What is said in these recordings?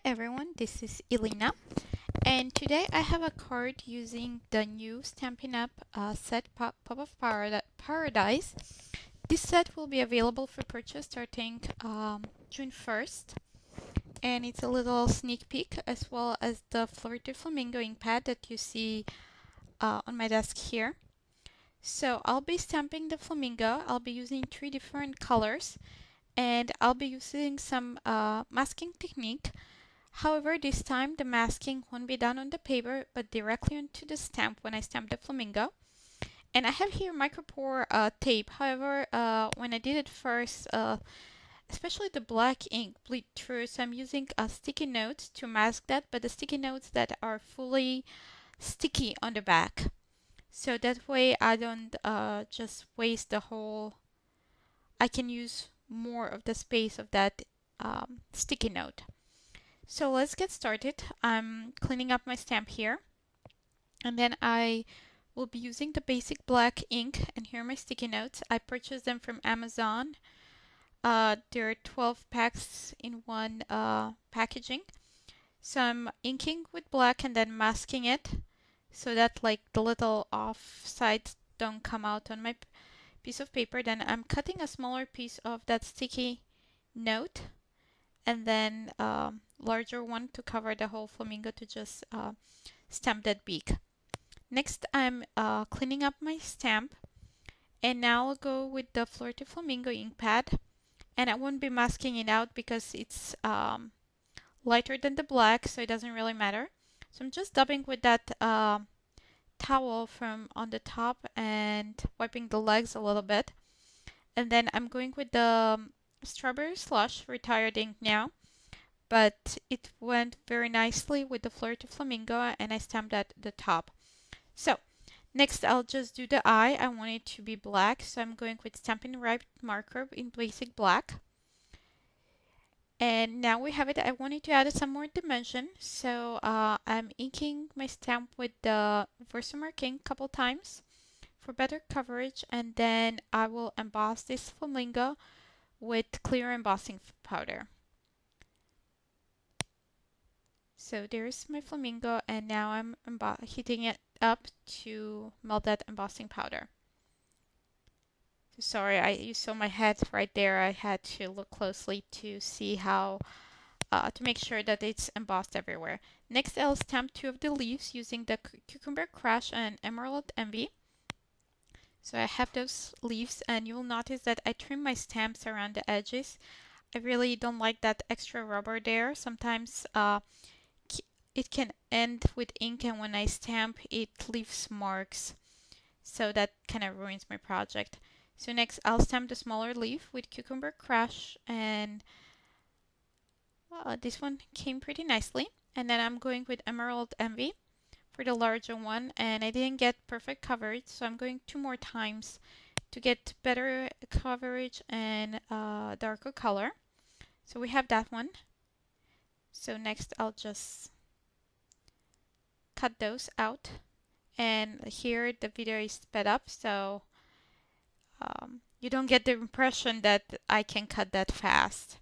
everyone, this is Elena, and today I have a card using the new Stampin' Up set Pop-Up Paradise. This set will be available for purchase starting June 1st, and it's a little sneak peek as well as the Fleur de Flamingo ink pad that you see on my desk here. So I'll be stamping the flamingo. I'll be using 3 different colors, and I'll be using some masking technique. However, this time the masking won't be done on the paper, but directly onto the stamp when I stamp the flamingo. And I have here micropore tape. However, when I did it first, especially the black ink bleed through, so I'm using sticky notes to mask that, but the sticky notes that are fully sticky on the back. So that way I don't just waste the whole, I can use more of the space of that sticky note. So let's get started. I'm cleaning up my stamp here, and then I will be using the basic black ink, and here are my sticky notes. I purchased them from Amazon. There are 12 packs in one packaging. So I'm inking with black and then masking it so that like the little off sides don't come out on my piece of paper. Then I'm cutting a smaller piece of that sticky note and then larger one to cover the whole flamingo to just stamp that beak. Next, I'm cleaning up my stamp, and now I'll go with the Fleur de Flamingo ink pad, and I won't be masking it out because it's lighter than the black, so it doesn't really matter. So I'm just dabbing with that towel from on the top and wiping the legs a little bit, and then I'm going with the Strawberry Slush retired ink now, but it went very nicely with the Fleur de Flamingo, and I stamped at the top. So next I'll just do the eye. I want it to be black, so I'm going with Stampin' Up marker in basic black. And now we have it. I wanted to add some more dimension, so I'm inking my stamp with the Versamark ink a couple times for better coverage, and then I will emboss this flamingo with clear embossing powder. So there's my flamingo, and now I'm heating it up to melt that embossing powder. So sorry, you saw my head right there. I had to look closely to see how, to make sure that it's embossed everywhere. Next, I'll stamp 2 of the leaves using the Cucumber Crush and Emerald Envy. So I have those leaves, and you'll notice that I trim my stamps around the edges. I really don't like that extra rubber there. Sometimes it can end with ink, and when I stamp it leaves marks, so that kind of ruins my project. So next I'll stamp the smaller leaf with Cucumber Crush, and this one came pretty nicely. And then I'm going with Emerald Envy for the larger one, and I didn't get perfect coverage, so I'm going 2 more times to get better coverage and darker color. So we have that one. So next I'll just cut those out, and here the video is sped up, so you don't get the impression that I can cut that fast.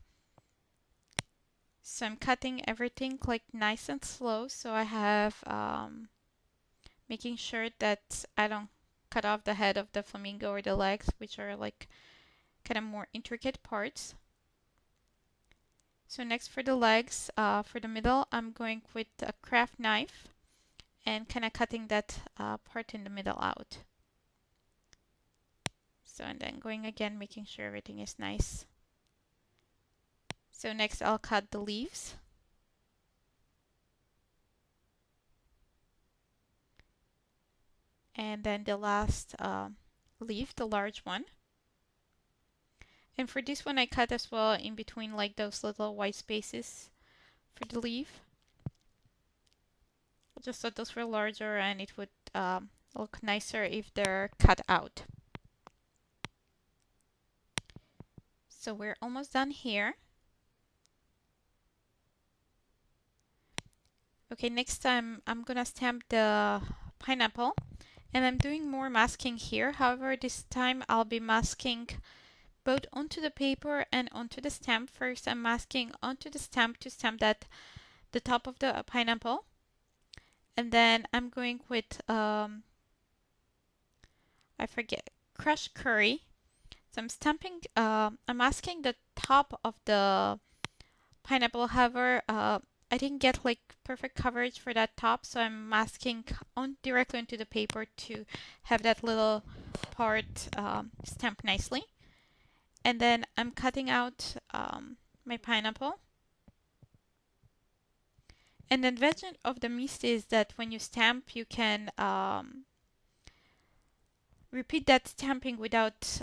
So I'm cutting everything like nice and slow, so I have making sure that I don't cut off the head of the flamingo or the legs, which are like kind of more intricate parts. So next for the legs, for the middle, I'm going with a craft knife and kind of cutting that part in the middle out. So, and then going again, making sure everything is nice. So next I'll cut the leaves. And then the last leaf, the large one. And for this one I cut as well in between like those little white spaces for the leaf. I just thought those were larger and it would look nicer if they're cut out. So we're almost done here. Okay, next time I'm gonna stamp the pineapple, and I'm doing more masking here. However, this time I'll be masking both onto the paper and onto the stamp. First, I'm masking onto the stamp to stamp that the top of the pineapple. And then I'm going with, I forget, crushed curry. So I'm stamping, I'm masking the top of the pineapple. However, I didn't get like perfect coverage for that top, so I'm masking on directly onto the paper to have that little part stamped nicely. And then I'm cutting out my pineapple. And the advantage of the MISTI is that when you stamp, you can repeat that stamping without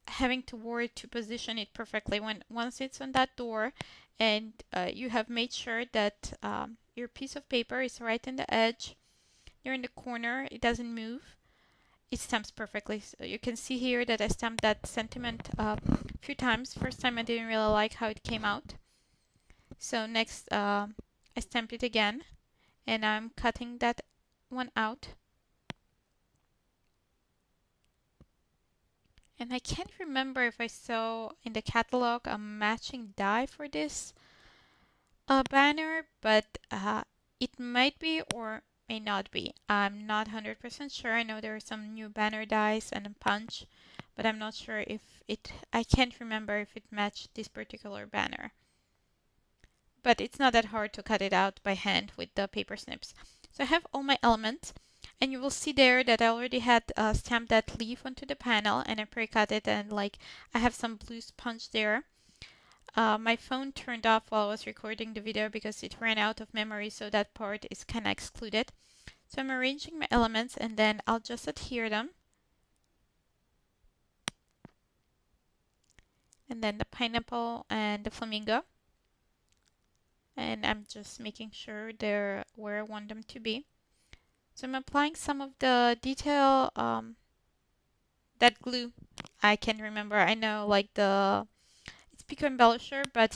having to worry to position it perfectly. Once it's on that door and you have made sure that your piece of paper is right in the edge, you're in the corner, it doesn't move, it stamps perfectly. So you can see here that I stamped that sentiment a few times. First time I didn't really like how it came out. So next I stamped it again and I'm cutting that one out. And I can't remember if I saw in the catalog a matching die for this banner, but it might be or may not be. I'm not 100% sure. I know there are some new banner dies and a punch, but I'm not sure if I can't remember if it matched this particular banner. But it's not that hard to cut it out by hand with the paper snips. So I have all my elements. And you will see there that I already had stamped that leaf onto the panel and I pre-cut it, and like I have some blue sponge there. My phone turned off while I was recording the video because it ran out of memory, so that part is kind of excluded. So I'm arranging my elements and then I'll just adhere them. And then the pineapple and the flamingo. And I'm just making sure they're where I want them to be. So I'm applying some of the detail, that glue. I can't remember. I know like it's Pico Embellisher, but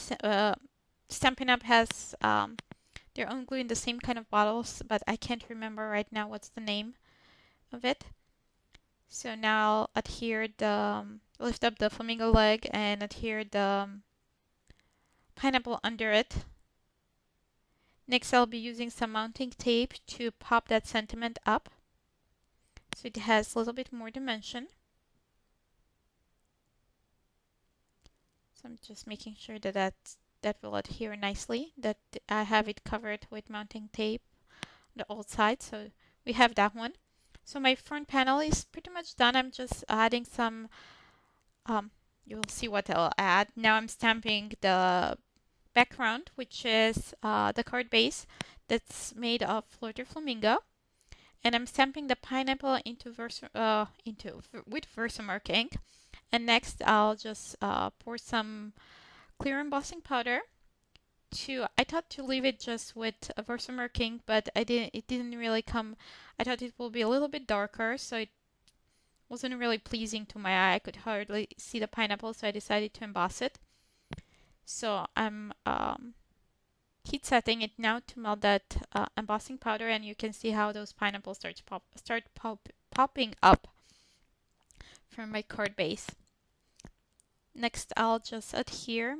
Stampin' Up has their own glue in the same kind of bottles, but I can't remember right now what's the name of it. So now I'll adhere lift up the flamingo leg and adhere the pineapple under it. Next, I'll be using some mounting tape to pop that sentiment up so it has a little bit more dimension. So I'm just making sure that that will adhere nicely, that I have it covered with mounting tape on the all sides. So we have that one. So my front panel is pretty much done. I'm just adding some, you'll see what I'll add. Now I'm stamping the background, which is the card base that's made of floater flamingo, and I'm stamping the pineapple with Versamark ink. And next I'll just pour some clear embossing powder. I thought to leave it just with a Versamark ink, but it didn't really come. I thought it will be a little bit darker, so it wasn't really pleasing to my eye. I could hardly see the pineapple, so I decided to emboss it. So I'm heat setting it now to melt that embossing powder, and you can see how those pineapples start popping up from my card base. Next, I'll just adhere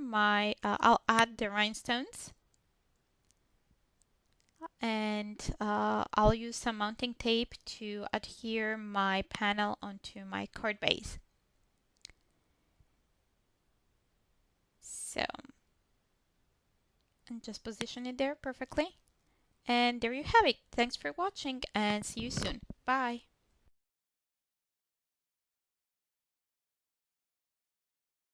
I'll add the rhinestones, and I'll use some mounting tape to adhere my panel onto my card base. So, and just position it there perfectly. And there you have it. Thanks for watching and see you soon. Bye.